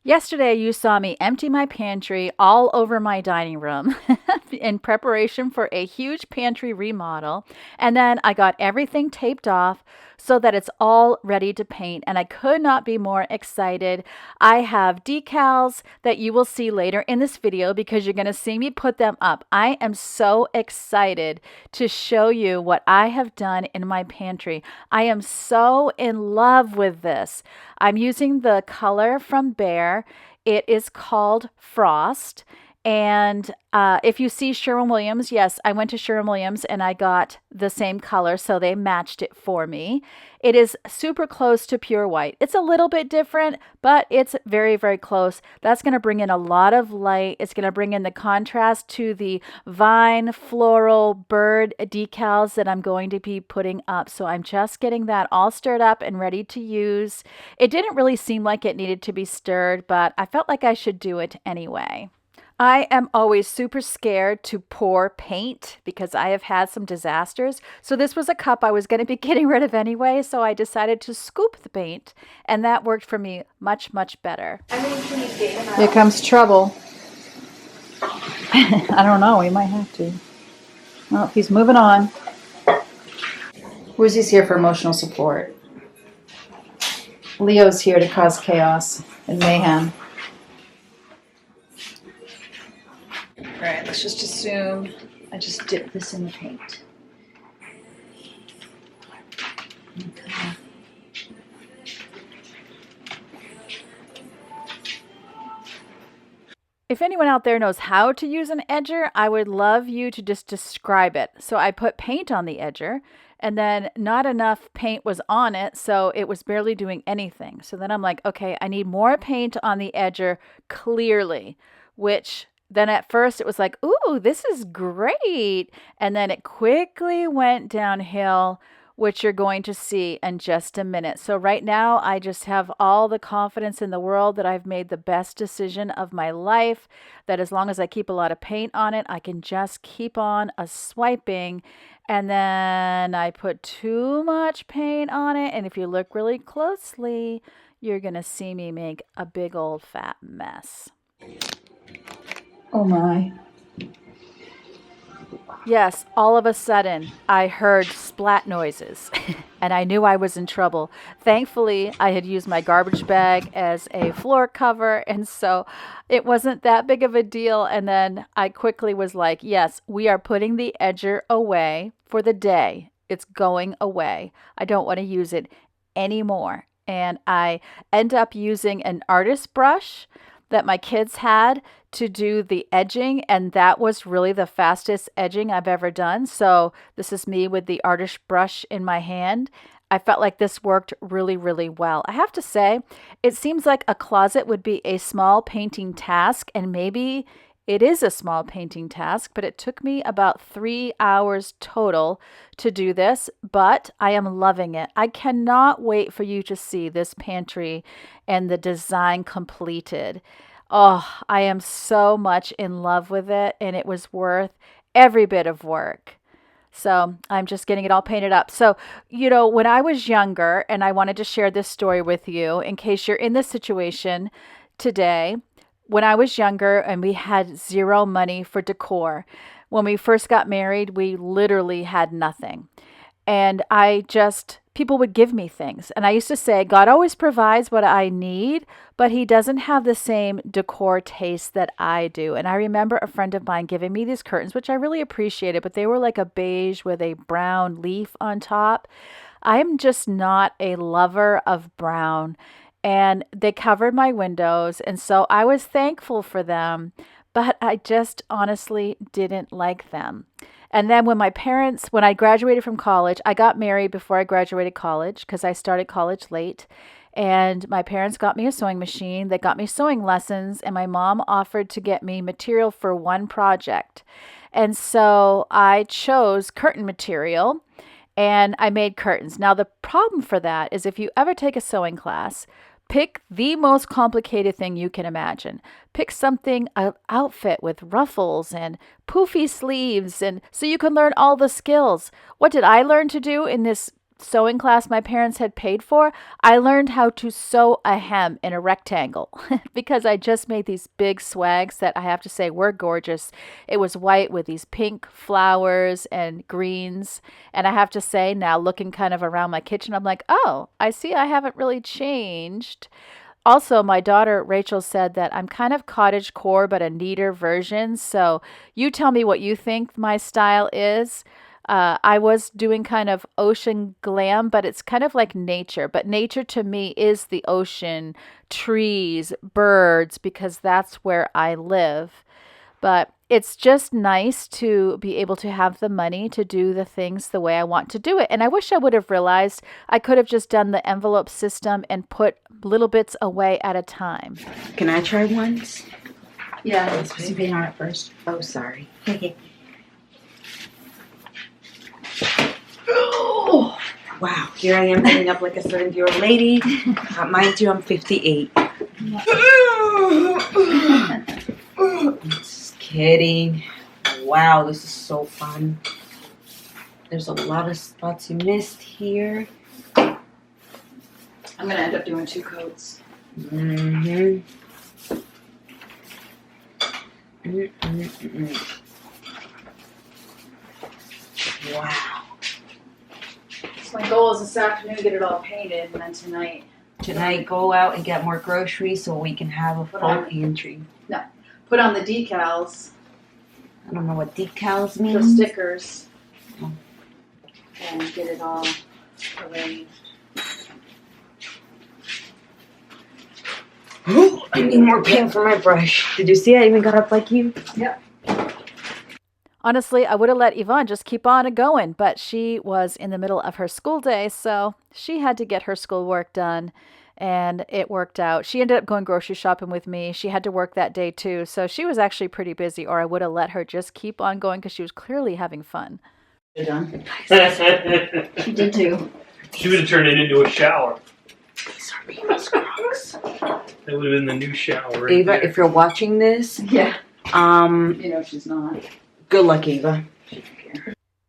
Yesterday, you saw me empty my pantry all over my dining room in preparation for a huge pantry remodel. And then I got everything taped off so that it's all ready to paint. And I could not be more excited. I have decals that you will see later in this video because you're going to see me put them up. I am so excited to show you what I have done in my pantry. I am so in love with this. I'm using the color from Bear. It is called Frost. And if you see Sherwin-Williams, yes, I went to Sherwin-Williams and I got the same color, so they matched it for me. It is super close to pure white. It's a little bit different, but it's very, very close. That's going to bring in a lot of light. It's going to bring in the contrast to the vine, floral, bird decals that I'm going to be putting up. So I'm just getting that all stirred up and ready to use. It didn't really seem like it needed to be stirred, but I felt like I should do it anyway. I am always super scared to pour paint because I have had some disasters. So this was a cup I was going to be getting rid of anyway, so I decided to scoop the paint, and that worked for me much, much better. Here comes trouble. I don't know, we might have to. Well, he's moving on. Woozy's here for emotional support. Leo's here to cause chaos and mayhem. All right, let's just assume I just dip this in the paint. Okay. If anyone out there knows how to use an edger, I would love you to just describe it. So I put paint on the edger, and then not enough paint was on it, so it was barely doing anything. So then I'm like, okay, I need more paint on the edger clearly, which then at first it was like, ooh, this is great. And then it quickly went downhill, which you're going to see in just a minute. So right now, I just have all the confidence in the world that I've made the best decision of my life, that as long as I keep a lot of paint on it, I can just keep on swiping. And then I put too much paint on it. And if you look really closely, you're going to see me make a big old fat mess. Oh my. Yes, all of a sudden I heard splat noises and I knew I was in trouble. Thankfully, I had used my garbage bag as a floor cover, and so it wasn't that big of a deal. And then I quickly was like, yes, we are putting the edger away for the day. It's going away. I don't want to use it anymore. And I end up using an artist brush that my kids had to do the edging, and that was really the fastest edging I've ever done. So this is me with the artist brush in my hand. I felt like this worked really, really well. I have to say, it seems like a closet would be a small painting task, and maybe it is a small painting task, but it took me about 3 hours total to do this, but I am loving it. I cannot wait for you to see this pantry and the design completed. Oh, I am so much in love with it, and it was worth every bit of work. So I'm just getting it all painted up. So, when I was younger, and I wanted to share this story with you in case you're in this situation today. When I was younger and we had zero money for decor, when we first got married, we literally had nothing. And people would give me things. And I used to say, God always provides what I need, but he doesn't have the same decor taste that I do. And I remember a friend of mine giving me these curtains, which I really appreciated, but they were like a beige with a brown leaf on top. I am just not a lover of brown. And they covered my windows. And so I was thankful for them, but I just honestly didn't like them. And then when I graduated from college, I got married before I graduated college because I started college late. And my parents got me a sewing machine. They got me sewing lessons, and my mom offered to get me material for one project. And so I chose curtain material and I made curtains. Now, the problem for that is if you ever take a sewing class, pick the most complicated thing you can imagine. Pick an outfit with ruffles and poofy sleeves, and so you can learn all the skills. What did I learn to do in this sewing class my parents had paid for, I learned how to sew a hem in a rectangle because I just made these big swags that I have to say were gorgeous. It was white with these pink flowers and greens. And I have to say, now looking kind of around my kitchen, I'm like, oh, I see I haven't really changed. Also, my daughter Rachel said that I'm kind of cottage core, but a neater version. So you tell me what you think my style is. I was doing kind of ocean glam, but it's kind of like nature. But nature to me is the ocean, trees, birds, because that's where I live. But it's just nice to be able to have the money to do the things the way I want to do it. And I wish I would have realized I could have just done the envelope system and put little bits away at a time. Can I try once? Yeah, let's put some paint on it first. Oh, sorry. Oh, Wow, here I am getting up like a 70-year-old lady. Mind you, I'm 58. Just kidding. Wow, this is so fun. There's a lot of spots you missed here. I'm gonna end up doing 2 coats. Mm-hmm. Wow. So my goal is this afternoon to get it all painted, and then Tonight, go out and get more groceries so we can have a full pantry. put on the decals, I don't know what decals the mean. stickers, Oh. and get it all arranged. Ooh, I need more paint for my brush. Did you see I even got up like you? Yep. Honestly, I would have let Yvonne just keep on going, but she was in the middle of her school day, so she had to get her schoolwork done, and it worked out. She ended up going grocery shopping with me. She had to work that day too, so she was actually pretty busy, or I would have let her just keep on going because she was clearly having fun. You're done. She She did too. would have turned it into a shower. These are Ava's Crocs. That would have been the new shower. Right Ava, there. if you're watching this, Yeah. You know she's not. good luck, Ava.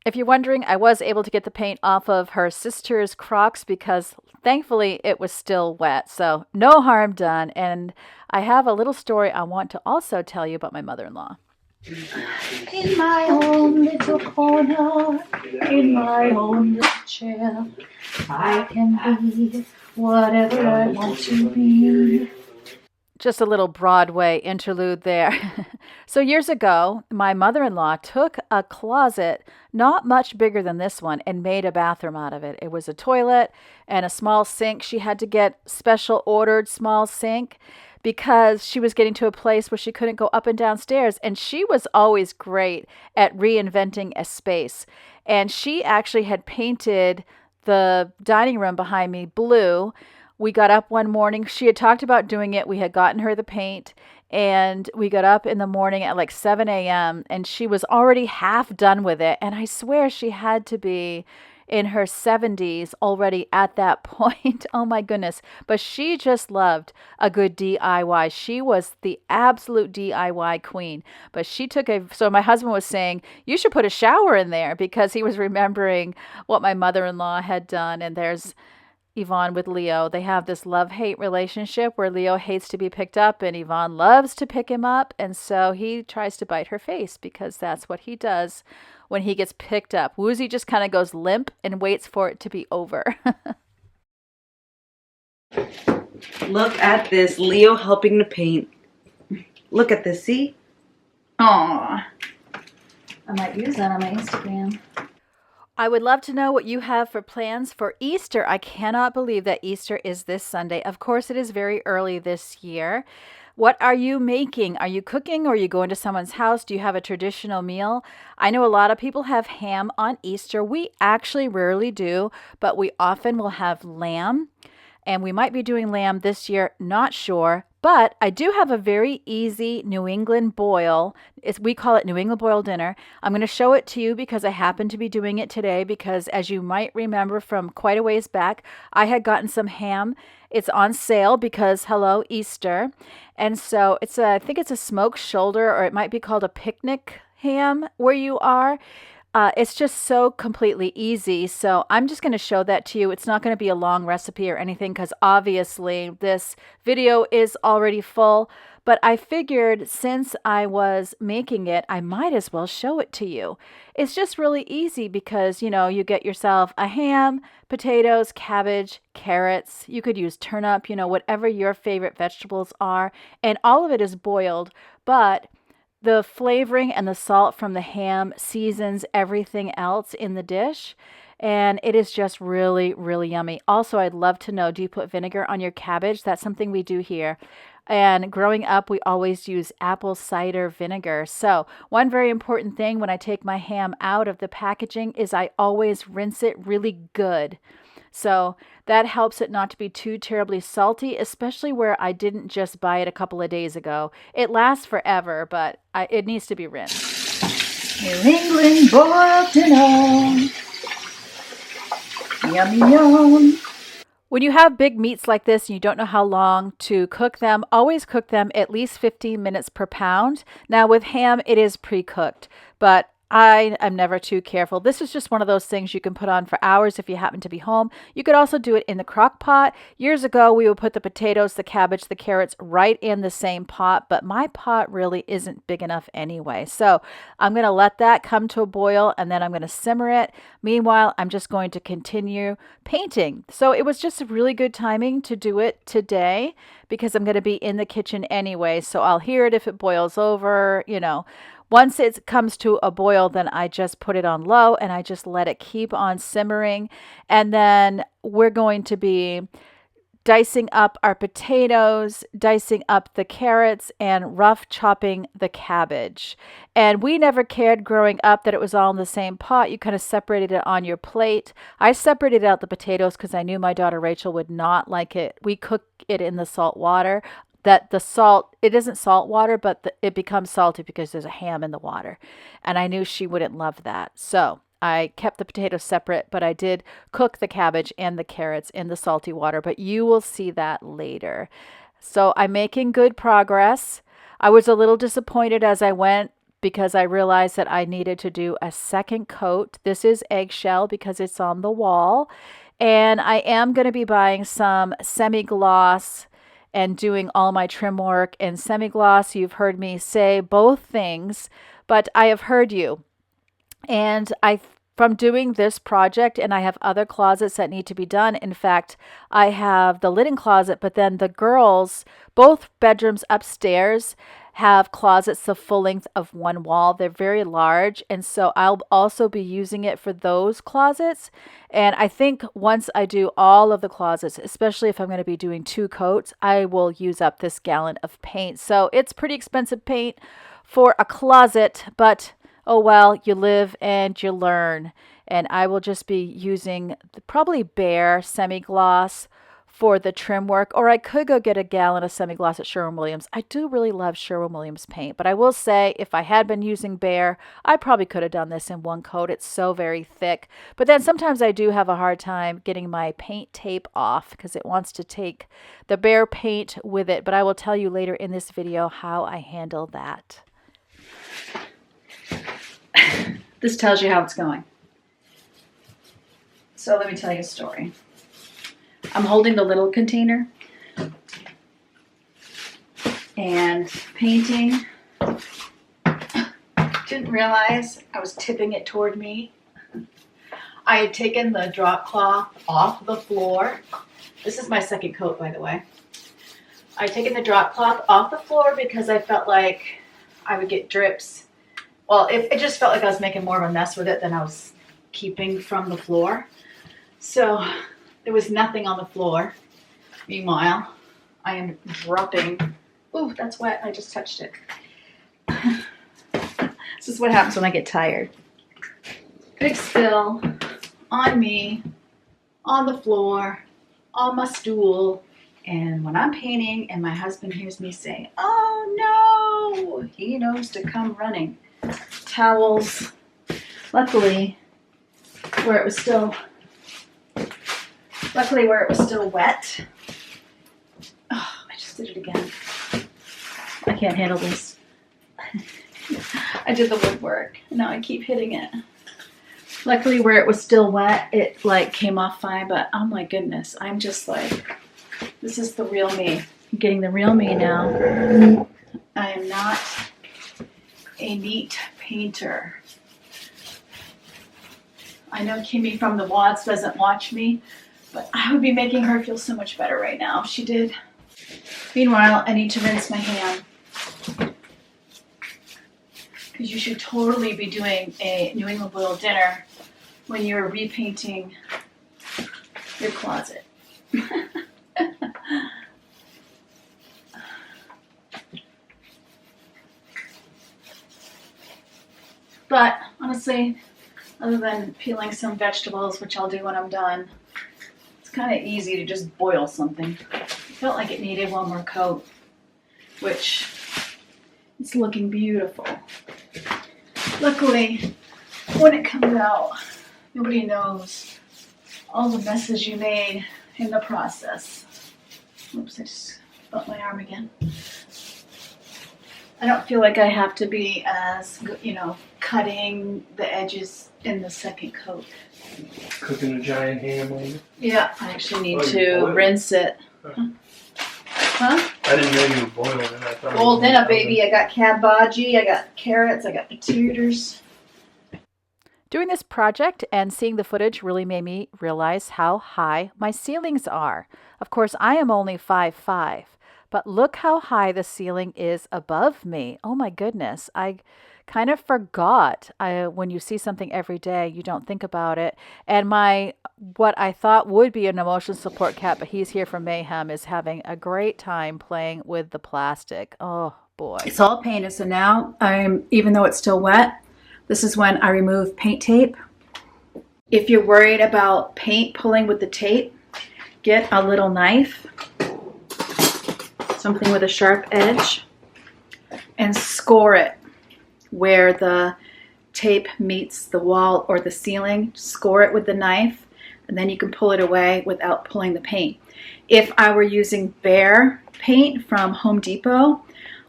If you're wondering, I was able to get the paint off of her sister's Crocs because thankfully it was still wet, so no harm done. And I have a little story I want to also tell you about my mother-in-law. In my own little corner, in my own little chair, I can be whatever I want to be. Just a little Broadway interlude there. So years ago, my mother-in-law took a closet not much bigger than this one and made a bathroom out of it. It was a toilet and a small sink. She had to get special ordered small sink because she was getting to a place where she couldn't go up and down stairs. And she was always great at reinventing a space. And she actually had painted the dining room behind me blue. We got up one morning. She had talked about doing it. We had gotten her the paint, and we got up in the morning at like 7 a.m. and she was already half done with it. And I swear she had to be in her 70s already at that point. Oh my goodness. But she just loved a good DIY. She was the absolute DIY queen. But she took so my husband was saying, you should put a shower in there because he was remembering what my mother-in-law had done. And there's Yvonne with Leo. They have this love-hate relationship where Leo hates to be picked up and Yvonne loves to pick him up. And so he tries to bite her face because that's what he does when he gets picked up. Woozy just kind of goes limp and waits for it to be over. Look at this. Leo helping to paint. Look at this. See? Aww. I might use that on my Instagram. I would love to know what you have for plans for Easter. I cannot believe that Easter is this Sunday. Of course, it is very early this year. What are you making? Are you cooking or are you going to someone's house? Do you have a traditional meal? I know a lot of people have ham on Easter. We actually rarely do, but we often will have lamb. And we might be doing lamb this year, not sure. But I do have a very easy New England boil. We call it New England boil dinner. I'm going to show it to you because I happen to be doing it today because as you might remember from quite a ways back, I had gotten some ham. It's on sale because, hello, Easter. And so I think it's a smoked shoulder or it might be called a picnic ham where you are. it's just so completely easy. So I'm just going to show that to you. It's not going to be a long recipe or anything because obviously this video is already full. But I figured since I was making it, I might as well show it to you. It's just really easy because, you know, you get yourself a ham, potatoes, cabbage, carrots. You could use turnip, you know, whatever your favorite vegetables are. And all of it is boiled, but the flavoring and the salt from the ham seasons everything else in the dish. And it is just really, really yummy. Also, I'd love to know, do you put vinegar on your cabbage? That's something we do here. And growing up, we always use apple cider vinegar. So one very important thing when I take my ham out of the packaging is I always rinse it really good. So that helps it not to be too terribly salty, especially where I didn't just buy it a couple of days ago. It lasts forever, but it needs to be rinsed. New England boiled dinner. Yummy yum. When you have big meats like this and you don't know how long to cook them, always cook them at least 15 minutes per pound. Now with ham, it is pre-cooked, but I am never too careful. This is just one of those things you can put on for hours if you happen to be home. You could also do it in the crock pot. Years ago, we would put the potatoes, the cabbage, the carrots right in the same pot, but my pot really isn't big enough anyway. So I'm going to let that come to a boil and then I'm going to simmer it. Meanwhile, I'm just going to continue painting. So it was just a really good timing to do it today because I'm going to be in the kitchen anyway. So I'll hear it if it boils over, you know. Once it comes to a boil, then I just put it on low and I just let it keep on simmering. And then we're going to be dicing up our potatoes, dicing up the carrots, and rough chopping the cabbage. And we never cared growing up that it was all in the same pot. You kind of separated it on your plate. I separated out the potatoes because I knew my daughter Rachel would not like it. We cook it in the salt water. That the salt, it isn't salt water, but it becomes salty because there's a ham in the water. And I knew she wouldn't love that. So I kept the potatoes separate, but I did cook the cabbage and the carrots in the salty water. But you will see that later. So I'm making good progress. I was a little disappointed as I went because I realized that I needed to do a second coat. This is eggshell because it's on the wall. And I am going to be buying some semi-gloss and doing all my trim work in semi-gloss. You've heard me say both things, but I have heard you. And from doing this project, and I have other closets that need to be done. In fact, I have the linen closet, but then the girls, both bedrooms upstairs, have closets the full length of one wall. They're very large, and so I'll also be using it for those closets. And I think once I do all of the closets, especially if I'm going to be doing 2 coats, I will use up this gallon of paint. So it's pretty expensive paint for a closet, but oh well, you live and you learn. And I will just be using probably bare semi-gloss for the trim work, or I could go get a gallon of semi-gloss at Sherwin-Williams. I do really love Sherwin-Williams paint, but I will say if I had been using bare, I probably could have done this in 1 coat. It's so very thick. But then sometimes I do have a hard time getting my paint tape off because it wants to take the bare paint with it. But I will tell you later in this video how I handle that. This tells you how it's going. So let me tell you a story. I'm holding the little container and painting. Didn't realize I was tipping it toward me. I had taken the drop cloth off the floor. This is my second coat, by the way. I had taken the drop cloth off the floor because I felt like I would get drips. Well, it just felt like I was making more of a mess with it than I was keeping from the floor. So there was nothing on the floor. Meanwhile, I am dropping. Ooh, that's wet. I just touched it. This is what happens when I get tired. Big spill on me, on the floor, on my stool. And when I'm painting and my husband hears me say, "Oh no," he knows to come running. Towels. Luckily, where it was still wet. Oh, I just did it again. I can't handle this. I did the woodwork. Now I keep hitting it. Luckily where it was still wet, it like came off fine, but oh my goodness, I'm just like, this is the real me. I'm getting the real me now. I am not a neat painter. I know Kimmy from the Wads doesn't watch me, but I would be making her feel so much better right now if she did. Meanwhile, I need to rinse my hand. Because you should totally be doing a New England boiled dinner when you're repainting your closet. But honestly, other than peeling some vegetables, which I'll do when I'm done, it's kind of easy to just boil something. I felt like it needed one more coat, which is looking beautiful. Luckily, when it comes out, nobody knows all the messes you made in the process. Oops, I just bumped my arm again. I don't feel like I have to be as, cutting the edges in the second coat. Cooking a giant ham later. Yeah, I actually need to rinse it. Huh? I didn't know you were boiling it. I thought Boiled dinner, baby. I got cabbage, I got carrots, I got potatoes. Doing this project and seeing the footage really made me realize how high my ceilings are. Of course, I am only 5'5", but look how high the ceiling is above me. Oh my goodness. I kind of forgot. When you see something every day, you don't think about it. And what I thought would be an emotion support cat, but he's here for mayhem, is having a great time playing with the plastic. Oh boy. It's all painted, so now even though it's still wet, this is when I remove paint tape. If you're worried about paint pulling with the tape, get a little knife, something with a sharp edge, and score it where the tape meets the wall or the ceiling. Score it with the knife, and then you can pull it away without pulling the paint. If I were using Behr paint from Home Depot,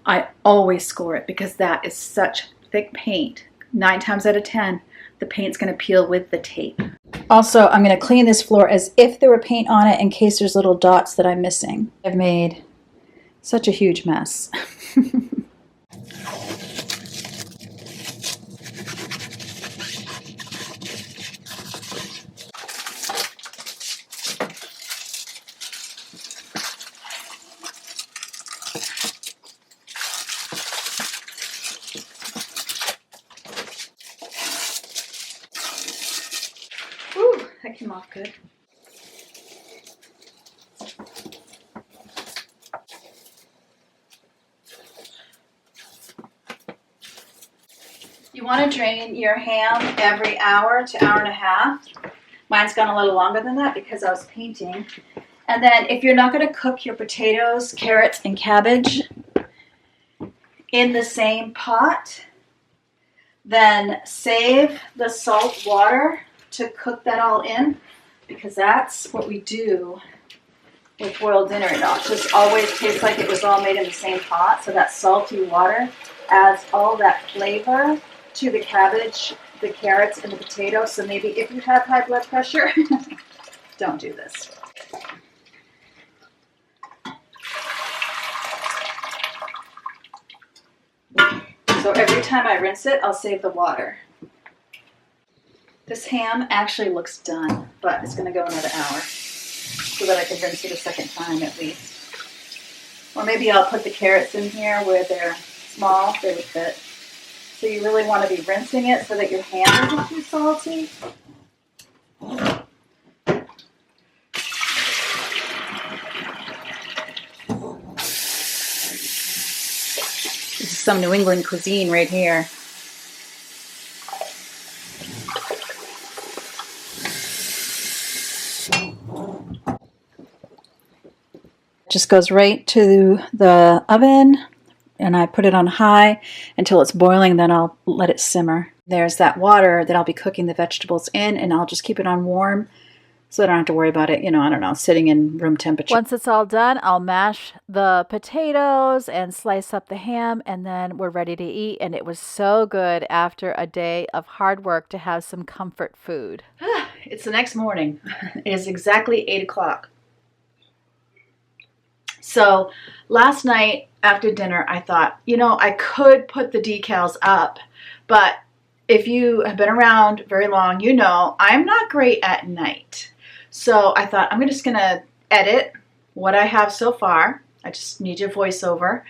I always score it because that is such thick paint. 9 times out of 10, the paint's going to peel with the tape. Also, I'm going to clean this floor as if there were paint on it in case there's little dots that I'm missing. I've made such a huge mess. Whew, that came off good. You want to drain your ham every hour to hour and a half. Mine's gone a little longer than that because I was painting. And then if you're not going to cook your potatoes, carrots, and cabbage in the same pot, then save the salt water to cook that all in, because that's what we do with boiled dinner. It just always tastes like it was all made in the same pot. So that salty water adds all that flavor to the cabbage, the carrots, and the potatoes. So maybe if you have high blood pressure, don't do this. So every time I rinse it, I'll save the water. This ham actually looks done, but it's going to go another hour so that I can rinse it a second time at least. Or maybe I'll put the carrots in here where they're small, they would fit. So you really want to be rinsing it so that your ham isn't too salty. This is some New England cuisine right here. Just goes right to the oven, and I put it on high until it's boiling, then I'll let it simmer. There's that water that I'll be cooking the vegetables in, and I'll just keep it on warm so I don't have to worry about it, you know, I don't know, sitting in room temperature. Once it's all done, I'll mash the potatoes and slice up the ham, and then we're ready to eat. And it was so good after a day of hard work to have some comfort food. It's the next morning. It is exactly 8 o'clock. So last night after dinner, I thought, you know, I could put the decals up, but if you have been around very long, you know I'm not great at night. So I thought I'm just going to edit what I have so far. I just need your voiceover.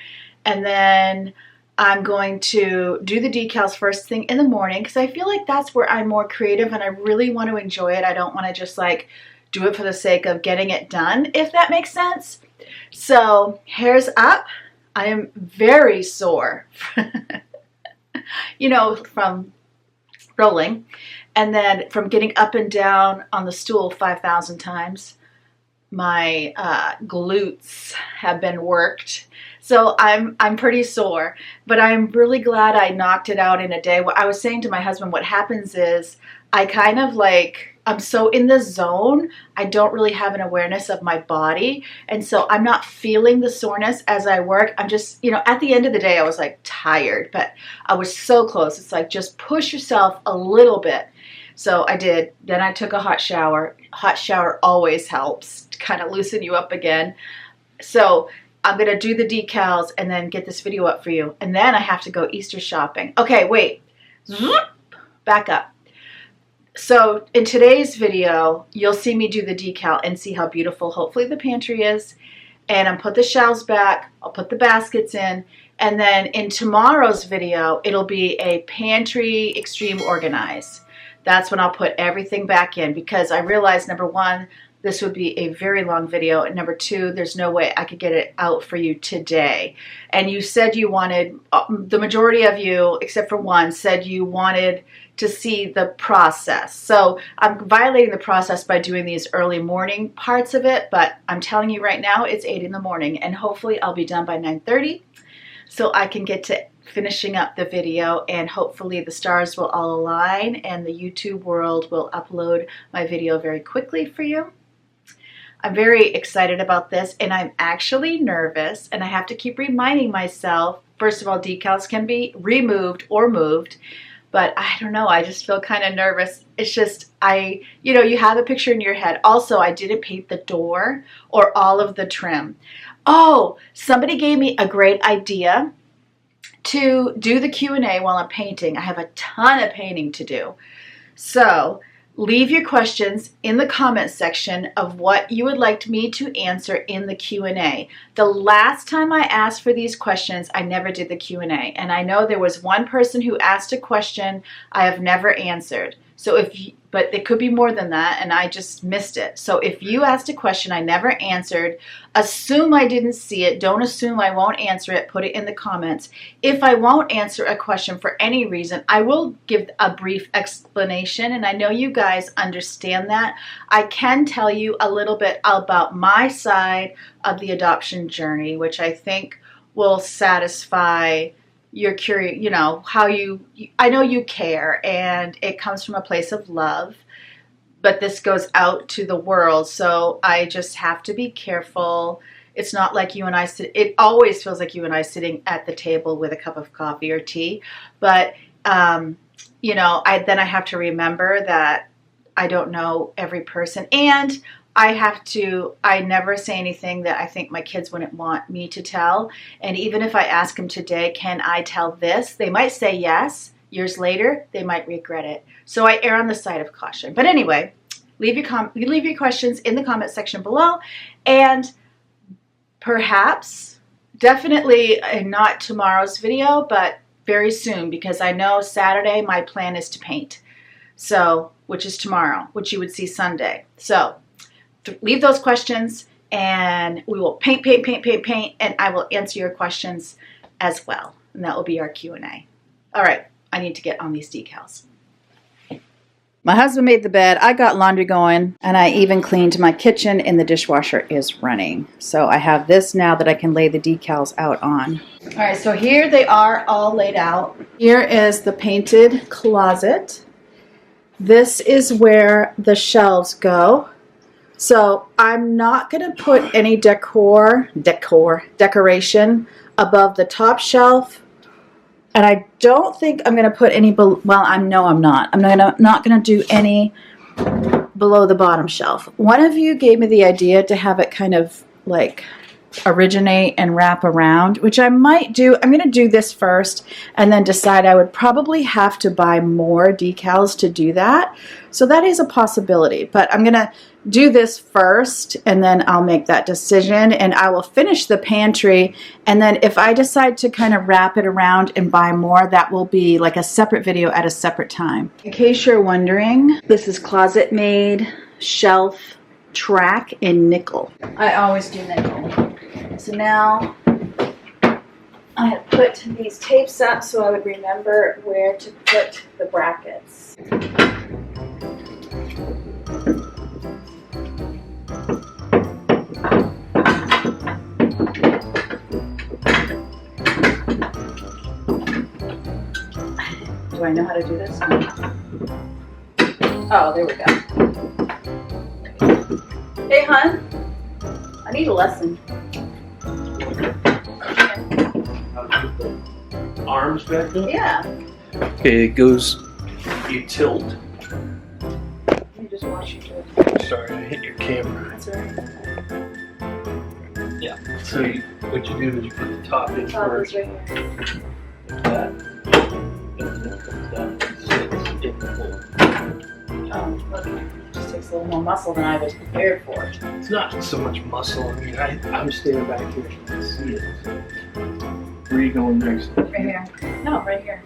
And then I'm going to do the decals first thing in the morning because I feel like that's where I'm more creative and I really want to enjoy it. I don't want to just like do it for the sake of getting it done, if that makes sense. So hair's up. I am very sore, you know, from rolling. And then from getting up and down on the stool 5,000 times, my glutes have been worked. So I'm pretty sore, but I'm really glad I knocked it out in a day. What I was saying to my husband, what happens is I kind of like, I'm so in the zone, I don't really have an awareness of my body. And so I'm not feeling the soreness as I work. I'm just, you know, at the end of the day, I was like tired, but I was so close. It's like, just push yourself a little bit. So I did. Then I took a hot shower. Hot shower always helps to kind of loosen you up again. So I'm going to do the decals and then get this video up for you. And then I have to go Easter shopping. Okay, wait. Back up. So in today's video, you'll see me do the decal and see how beautiful hopefully the pantry is. And I'll put the shelves back. I'll put the baskets in. And then in tomorrow's video, it'll be a pantry extreme organize. That's when I'll put everything back in because I realized, number one, this would be a very long video. And number two, there's no way I could get it out for you today. And you said you wanted, the majority of you, except for one, said you wanted to see the process. So I'm violating the process by doing these early morning parts of it, but I'm telling you right now, it's 8 in the morning and hopefully I'll be done by 9:30 so I can get to finishing up the video and hopefully the stars will all align and the YouTube world will upload my video very quickly for you. I'm very excited about this and I'm actually nervous and I have to keep reminding myself, first of all, decals can be removed or moved, but I don't know, I just feel kind of nervous. It's just, you know, you have a picture in your head. Also, I didn't paint the door or all of the trim. Oh, somebody gave me a great idea to do the Q&A while I'm painting. I have a ton of painting to do. So leave your questions in the comment section of what you would like me to answer in the Q&A. The last time I asked for these questions, I never did the Q&A. And I know there was one person who asked a question I have never answered. So but it could be more than that and I just missed it. So if you asked a question I never answered, assume I didn't see it. Don't assume I won't answer it. Put it in the comments. If I won't answer a question for any reason, I will give a brief explanation and I know you guys understand that. I can tell you a little bit about my side of the adoption journey, which I think will satisfy you're curious, you know, how I know you care and it comes from a place of love, but this goes out to the world. So I just have to be careful. It's not like you and I it always feels like you and I sitting at the table with a cup of coffee or tea. But, you know, then I have to remember that I don't know every person and I never say anything that I think my kids wouldn't want me to tell. And even if I ask them today, can I tell this? They might say yes. Years later, they might regret it. So I err on the side of caution. But anyway, leave your questions in the comment section below. And perhaps, definitely not tomorrow's video, but very soon, because I know Saturday my plan is to paint. So, which is tomorrow, which you would see Sunday. So, leave those questions and we will paint, and I will answer your questions as well. And that will be our Q&A. All right, I need to get on these decals. My husband made the bed, I got laundry going, and I even cleaned my kitchen and the dishwasher is running. So I have this now that I can lay the decals out on. All right, so here they are all laid out. Here is the painted closet. This is where the shelves go. So I'm not going to put any decoration above the top shelf. And I don't think I'm going to put any, well, no, I'm not. I'm not going to do any below the bottom shelf. One of you gave me the idea to have it kind of like originate and wrap around, which I might do. I'm going to do this first and then decide. I would probably have to buy more decals to do that. So that is a possibility, but I'm going to do this first and then I'll make that decision, and I will finish the pantry, and then if I decide to kind of wrap it around and buy more, that will be like a separate video at a separate time. In case you're wondering, this is Closet Made shelf track in nickel. I always do nickel. So now I had put these tapes up so I would remember where to put the brackets. Do I know how to do this? Oh, there we go. Hey, hon. I need a lesson. Arms back up? Yeah. Okay, it goes, you tilt. You just watch you do it. Sorry, I hit your camera. That's all right. Yeah. So what you do is you put the top in Top first, is right here. like that. And then it comes down and sits in the hole. Oh, okay. It just takes a little more muscle than I was prepared for. It's not so much muscle. I mean, I'm standing back here. You can see it. Where are you going next? Right here. No, right here.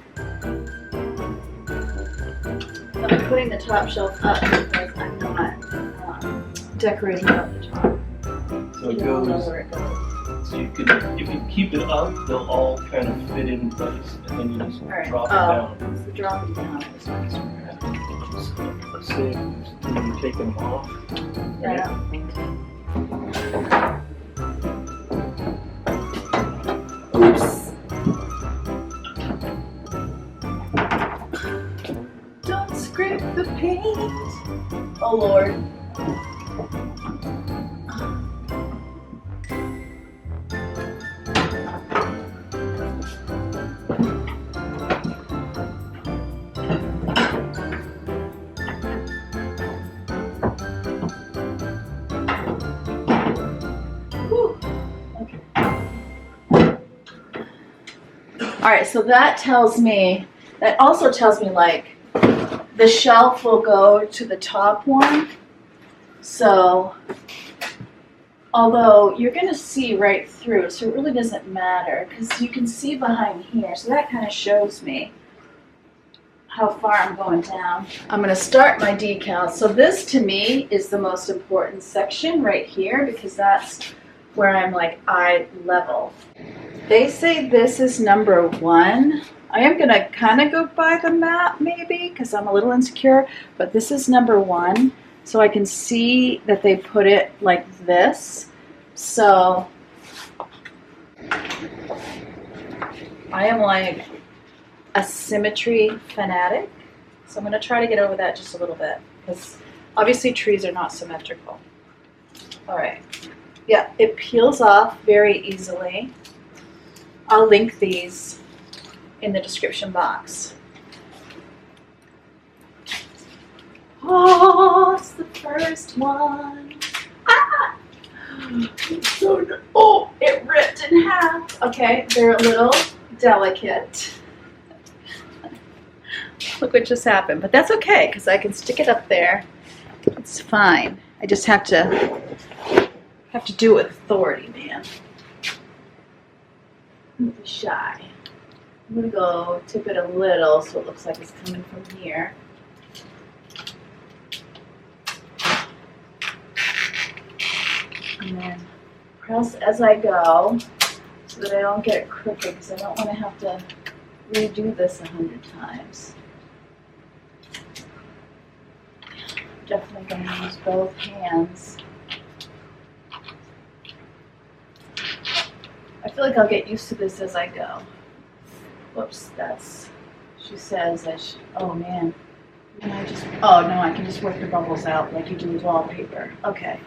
I'm putting the top shelf up because I'm not decorating up the top. So it You don't know goes. where it goes. So you can, if you keep it up, they'll all kind of fit in place, and then you just All right. drop it Oh, down. it's the dropping down. I was not sure. Let's say you're taking them off. Yeah. Oops. Don't scrape the paint. Oh Lord. All right, so that also tells me like the shelf will go to the top one. So, although you're gonna see right through, so it really doesn't matter because you can see behind here. So that kind of shows me how far I'm going down. I'm gonna start my decals. So this to me is the most important section right here because that's where I'm like eye level. They say this is number 1. I am going to kind of go by the map maybe because I'm a little insecure, but this is number 1. So I can see that they put it like this. So I am like a symmetry fanatic. So I'm going to try to get over that just a little bit because obviously trees are not symmetrical. All right. Yeah, it peels off very easily. I'll link these in the description box. Oh, it's the first one. Ah! Oh, it ripped in half. Okay, they're a little delicate. Look what just happened, but that's okay because I can stick it up there. It's fine. I just have to do it with authority, man. Don't be shy. I'm gonna go tip it a little so it looks like it's coming from here. And then press as I go so that I don't get it crooked because I don't want to have to redo this 100 times. Definitely going to use both hands. I feel like I'll get used to this as I go. Whoops, she says oh man, Can I just, oh no, I can just work the bubbles out like you do with wallpaper. Okay.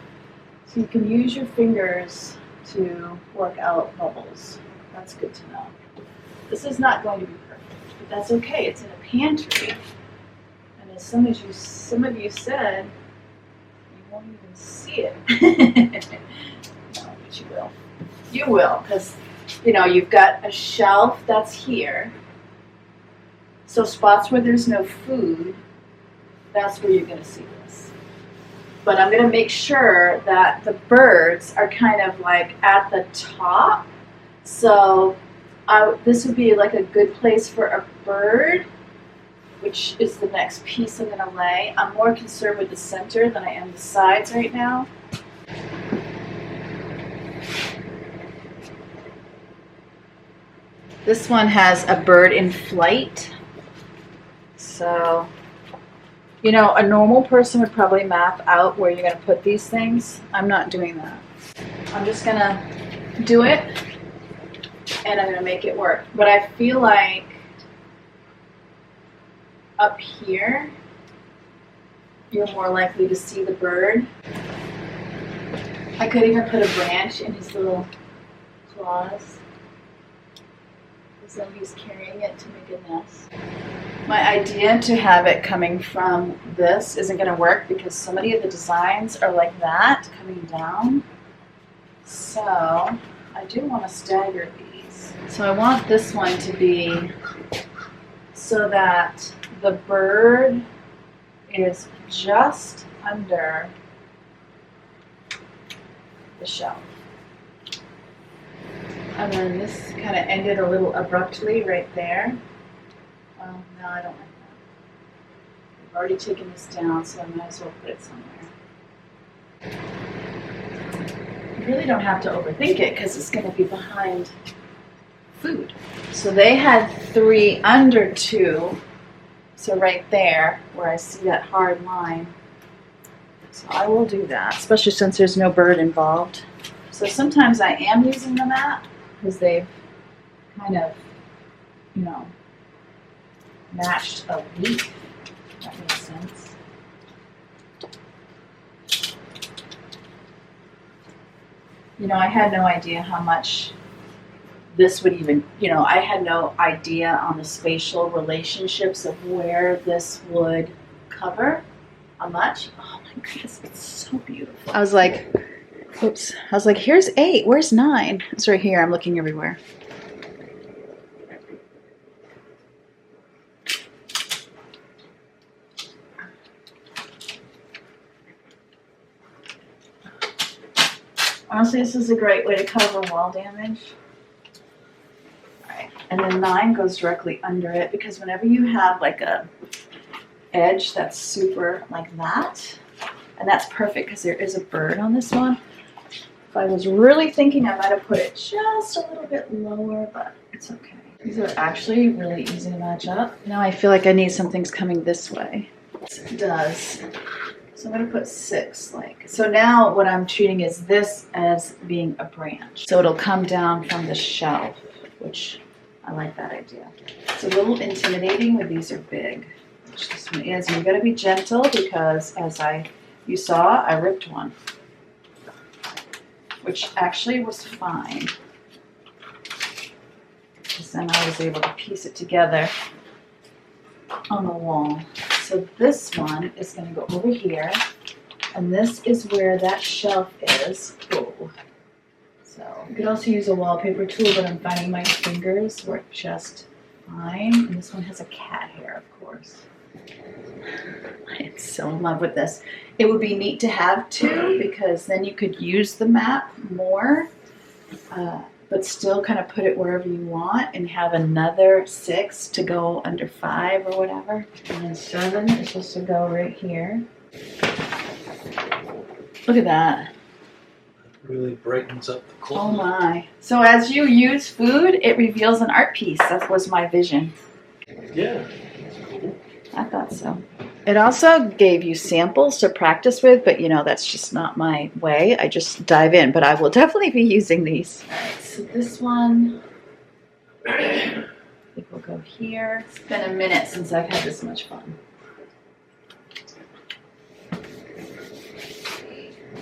So you can use your fingers to work out bubbles. That's good to know. This is not going to be perfect, but that's okay. It's in a pantry. And as some of you said, you won't even see it. No, but you will. You will, because you know, you've got a shelf that's here. So spots where there's no food, that's where you're going to see this. But I'm going to make sure that the birds are kind of like at the top. So this would be like a good place for a bird, which is the next piece I'm going to lay. I'm more concerned with the center than I am the sides right now. This one has a bird in flight. So, you know, a normal person would probably map out where you're going to put these things. I'm not doing that. I'm just going to do it, and I'm going to make it work. But I feel like up here, you're more likely to see the bird. I could even put a branch in his little claws. So he's carrying it to make a nest. My idea to have it coming from this isn't going to work because so many of the designs are like that, coming down. So I do want to stagger these. So I want this one to be so that the bird is just under the shelf. And then this kind of ended a little abruptly right there. Well, no, I don't like that. I've already taken this down, so I might as well put it somewhere. You really don't have to overthink it because it's going to be behind food. So they had 3 under 2. So right there, where I see that hard line. So I will do that, especially since there's no bird involved. So sometimes I am using the map because they've kind of, you know, matched a leaf. That makes sense. You know, I had no idea how much this would even, you know, I had no idea on the spatial relationships of where this would cover how much. Oh my goodness, it's so beautiful. I was like, oops. I was like, here's 8. Where's 9? It's right here. I'm looking everywhere. Honestly, this is a great way to cover wall damage. Alright, and then 9 goes directly under it because whenever you have like a edge that's super like that, and that's perfect because there is a bird on this one. If I was really thinking, I might have put it just a little bit lower, but it's okay. These are actually really easy to match up. Now I feel like I need some things coming this way. It does. So I'm going to put 6. So now what I'm treating is this as being a branch. So it'll come down from the shelf, which I like that idea. It's a little intimidating when these are big, which this one is. And you've got to be gentle because as you saw, I ripped one, which actually was fine. Because then I was able to piece it together on the wall. So this one is going to go over here, and this is where that shelf is. Whoa. So you could also use a wallpaper tool, but I'm finding my fingers work just fine. And this one has a cat hair, of course. I'm so in love with this. It would be neat to have 2 because then you could use the map more, but still kind of put it wherever you want and have another 6 to go under 5 or whatever. And then 7 is supposed to go right here. Look at that. Really brightens up the Oh clothes. my. So as you use food, it reveals an art piece. That was my vision. Yeah, that's cool. I thought so. It also gave you samples to practice with, but you know, that's just not my way. I just dive in, but I will definitely be using these. All right, so this one, I think we'll go here. It's been a minute since I've had this much fun.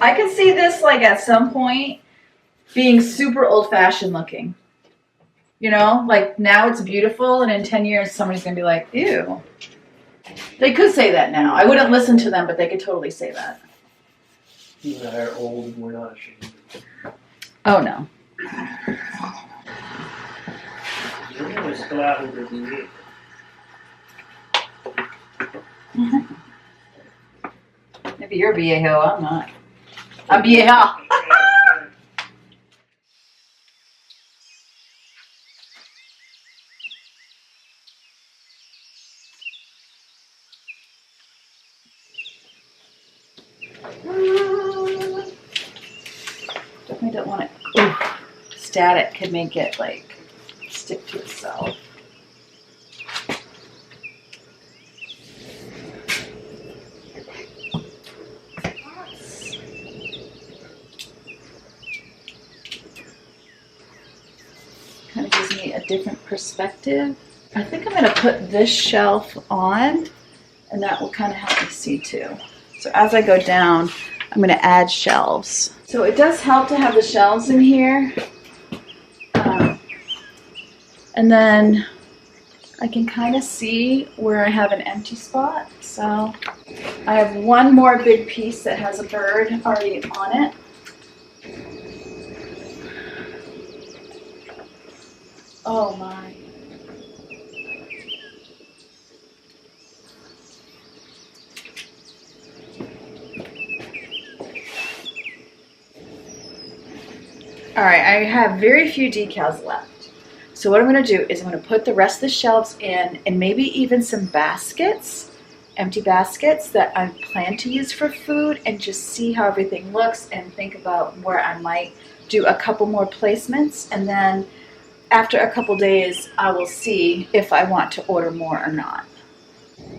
I could see this like at some point being super old-fashioned looking. You know, like now it's beautiful, and in 10 years somebody's gonna be like, ew. They could say that now. I wouldn't listen to them, but they could totally say that. You and I are old and we're not ashamed. Oh no. Yo, es claro que sí. Maybe you're viejo, I'm not. I'm vieja. Definitely don't want it. Ooh, static could make it like stick to itself. Kind of gives me a different perspective. I think I'm going to put this shelf on, and that will kind of help me see too. So as I go down, I'm going to add shelves. So it does help to have the shelves in here. And then I can kind of see where I have an empty spot. So I have one more big piece that has a bird already on it. Oh my. All right, I have very few decals left. So what I'm going to do is I'm going to put the rest of the shelves in, and maybe even some baskets, empty baskets that I plan to use for food, and just see how everything looks and think about where I might do a couple more placements. And then after a couple days, I will see if I want to order more or not.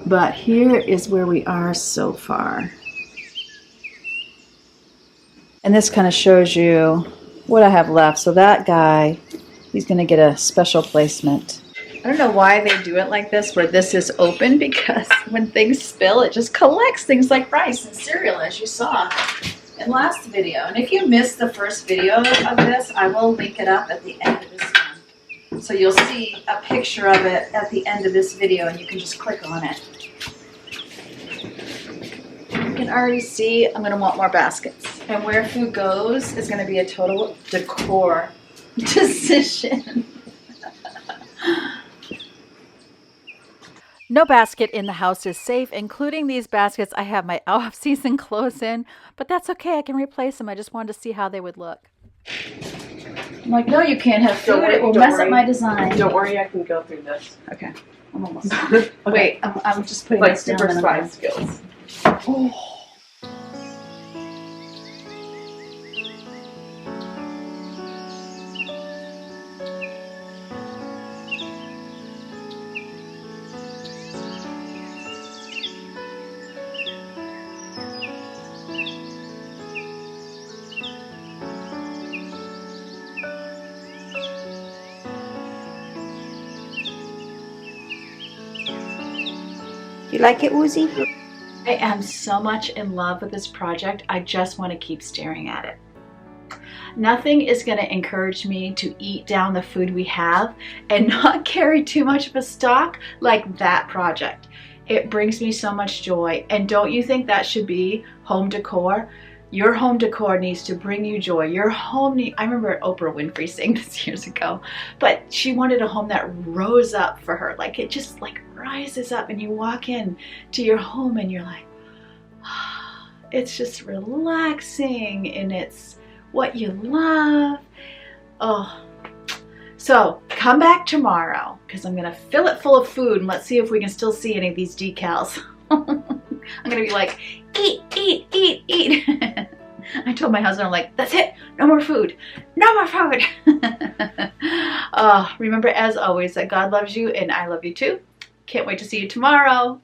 But here is where we are so far. And this kind of shows you what I have left. So that guy, he's going to get a special placement. I don't know why they do it like this, where this is open, because when things spill, it just collects things like rice and cereal, as you saw in last video. And if you missed the first video of this, I will link it up at the end of this one. So you'll see a picture of it at the end of this video, and you can just click on it. You can already see I'm going to want more baskets. And where food goes is going to be a total decor decision. No basket in the house is safe, including these baskets. I have my off-season clothes in, but that's okay. I can replace them. I just wanted to see how they would look. I'm like, no, you can't have food. It will mess up my design. Don't worry, I can go through this. Okay, I'm almost done. Okay. Wait, I'm just putting Like this down. super and spy I'm skills. Oh. You like it, Woozy? I am so much in love with this project. I just want to keep staring at it. Nothing is going to encourage me to eat down the food we have and not carry too much of a stock like that project. It brings me so much joy. And don't you think that should be home decor? Your home decor needs to bring you joy. Your home I remember Oprah Winfrey saying this years ago, but she wanted a home that rose up for her. Like it just like rises up, and you walk in to your home and you're like, oh, it's just relaxing, and it's what you love. Oh, so come back tomorrow, because I'm gonna fill it full of food, and let's see if we can still see any of these decals. I'm gonna be like, eat, eat, eat, eat. I told my husband, I'm like, that's it, no more food, no more food. Remember, as always, that God loves you and I love you too. Can't wait to see you tomorrow.